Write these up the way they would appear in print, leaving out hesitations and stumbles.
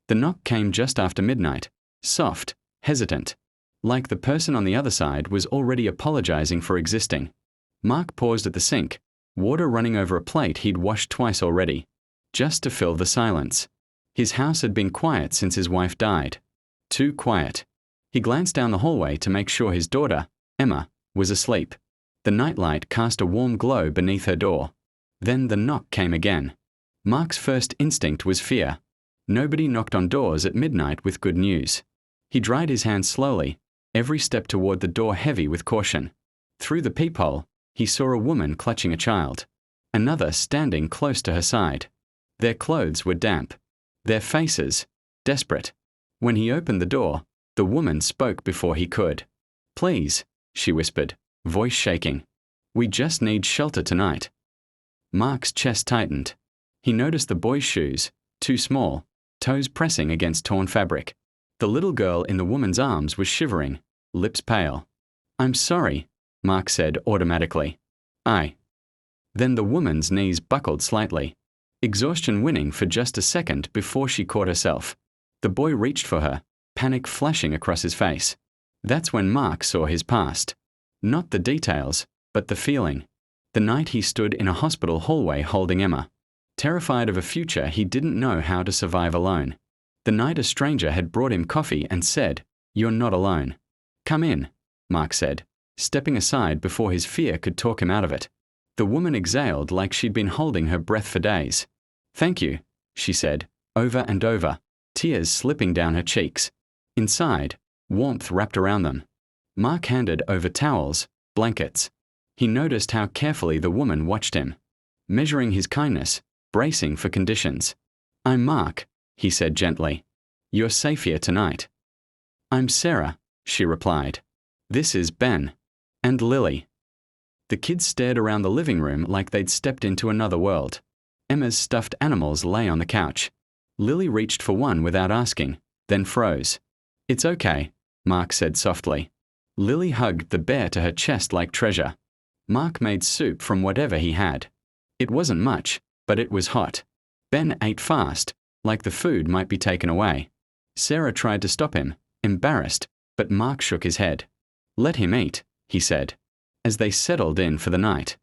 The knock came just after midnight, soft, hesitant, like the person on the other side was already apologizing for existing. Mark paused at the sink, water running over a plate he'd washed twice already, just to fill the silence. His house had been quiet since his wife died. Too quiet. He glanced down the hallway to make sure his daughter, Emma, was asleep. The nightlight cast a warm glow beneath her door. Then the knock came again. Mark's first instinct was fear. Nobody knocked on doors at midnight with good news. He dried his hands slowly, every step toward the door heavy with caution. Through the peephole, he saw a woman clutching a child. Another standing close to her side. Their clothes were damp. Their faces, desperate. When he opened the door, the woman spoke before he could. "Please," she whispered, voice shaking. "We just need shelter tonight." Mark's chest tightened. He noticed the boy's shoes, too small, toes pressing against torn fabric. The little girl in the woman's arms was shivering, lips pale. "I'm sorry," Mark said automatically. Then the woman's knees buckled slightly, exhaustion winning for just a second before she caught herself. The boy reached for her, panic flashing across his face. That's when Mark saw his past. Not the details, but the feeling. The night he stood in a hospital hallway holding Emma, terrified of a future he didn't know how to survive alone. The night a stranger had brought him coffee and said, "You're not alone." "Come in," Mark said, stepping aside before his fear could talk him out of it. The woman exhaled like she'd been holding her breath for days. "Thank you," she said, over and over, tears slipping down her cheeks. Inside, warmth wrapped around them. Mark handed over towels, blankets. He noticed how carefully the woman watched him, measuring his kindness, bracing for conditions. "I'm Mark," he said gently. "You're safe here tonight." "I'm Sarah," she replied. "This is Ben. And Lily." The kids stared around the living room like they'd stepped into another world. Emma's stuffed animals lay on the couch. Lily reached for one without asking, then froze. "It's okay," Mark said softly. Lily hugged the bear to her chest like treasure. Mark made soup from whatever he had. It wasn't much, but it was hot. Ben ate fast, like the food might be taken away. Sarah tried to stop him, embarrassed, but Mark shook his head. "Let him eat," he said. As they settled in for the night,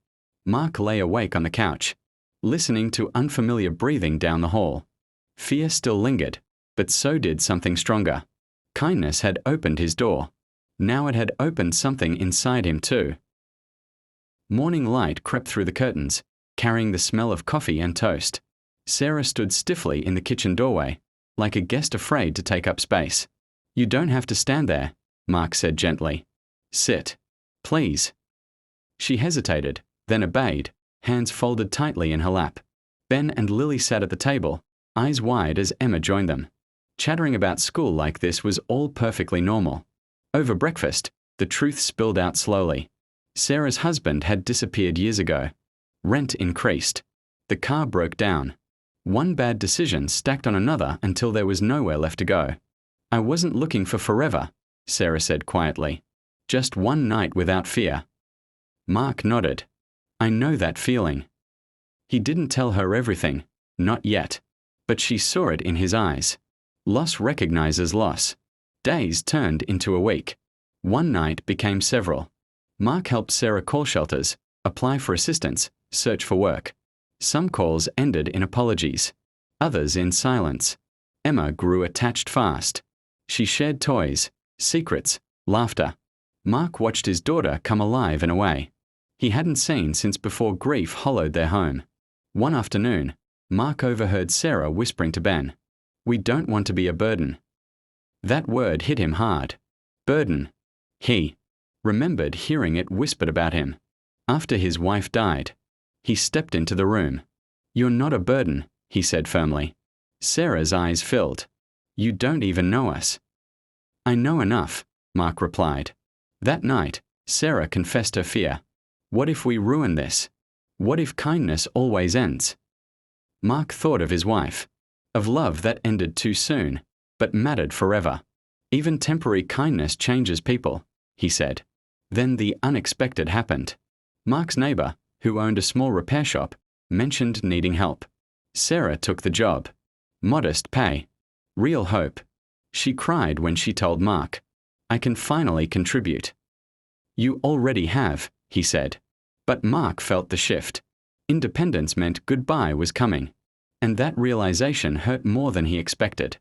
Mark lay awake on the couch, listening to unfamiliar breathing down the hall. Fear still lingered, but so did something stronger. Kindness had opened his door. Now it had opened something inside him too. Morning light crept through the curtains, carrying the smell of coffee and toast. Sarah stood stiffly in the kitchen doorway, like a guest afraid to take up space. "You don't have to stand there," Mark said gently. "Sit. Please." She hesitated, then obeyed, hands folded tightly in her lap. Ben and Lily sat at the table, eyes wide as Emma joined them. Chattering about school like this was all perfectly normal. Over breakfast, the truth spilled out slowly. Sarah's husband had disappeared years ago. Rent increased. The car broke down. One bad decision stacked on another until there was nowhere left to go. "I wasn't looking for forever," Sarah said quietly. "Just one night without fear." Mark nodded. "I know that feeling." He didn't tell her everything, not yet, but she saw it in his eyes. Loss recognizes loss. Days turned into a week. One night became several. Mark helped Sarah call shelters, apply for assistance, search for work. Some calls ended in apologies, others in silence. Emma grew attached fast. She shared toys, secrets, laughter. Mark watched his daughter come alive in a way he hadn't seen since before grief hollowed their home. One afternoon, Mark overheard Sarah whispering to Ben, "We don't want to be a burden." That word hit him hard. Burden. He remembered hearing it whispered about him. After his wife died, he stepped into the room. "You're not a burden," he said firmly. Sarah's eyes filled. "You don't even know us." "I know enough," Mark replied. That night, Sarah confessed her fear. What if we ruin this? What if kindness always ends? Mark thought of his wife, of love that ended too soon, but mattered forever. Even temporary kindness changes people, he said. Then the unexpected happened. Mark's neighbor, who owned a small repair shop, mentioned needing help. Sarah took the job. Modest pay. Real hope. She cried when she told Mark, "I can finally contribute." "You already have," he said. But Mark felt the shift. Independence meant goodbye was coming. And that realization hurt more than he expected.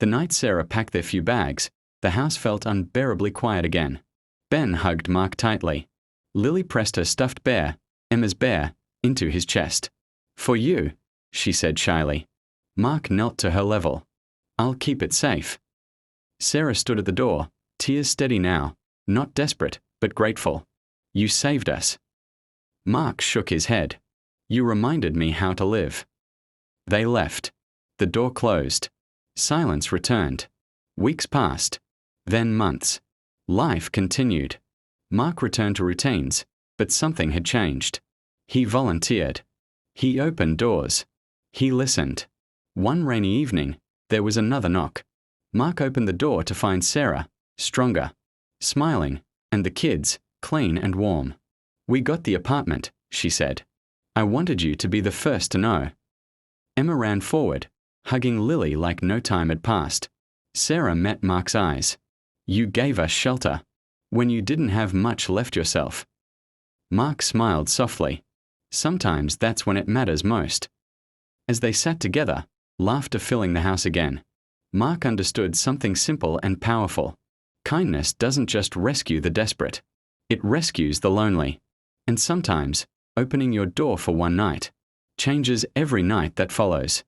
The night Sarah packed their few bags, the house felt unbearably quiet again. Ben hugged Mark tightly. Lily pressed her stuffed bear, Emma's bear, into his chest. "For you," she said shyly. Mark knelt to her level. "I'll keep it safe." Sarah stood at the door, tears steady now, not desperate, but grateful. "You saved us." Mark shook his head. "You reminded me how to live." They left. The door closed. Silence returned. Weeks passed. Then months. Life continued. Mark returned to routines, but something had changed. He volunteered. He opened doors. He listened. One rainy evening, there was another knock. Mark opened the door to find Sarah, stronger, smiling, and the kids, clean and warm. "We got the apartment," she said. "I wanted you to be the first to know." Emma ran forward, hugging Lily like no time had passed. Sarah met Mark's eyes. "You gave us shelter, when you didn't have much left yourself." Mark smiled softly. Sometimes that's when it matters most. As they sat together, laughter filling the house again, Mark understood something simple and powerful. Kindness doesn't just rescue the desperate. It rescues the lonely. And sometimes, opening your door for one night changes every night that follows.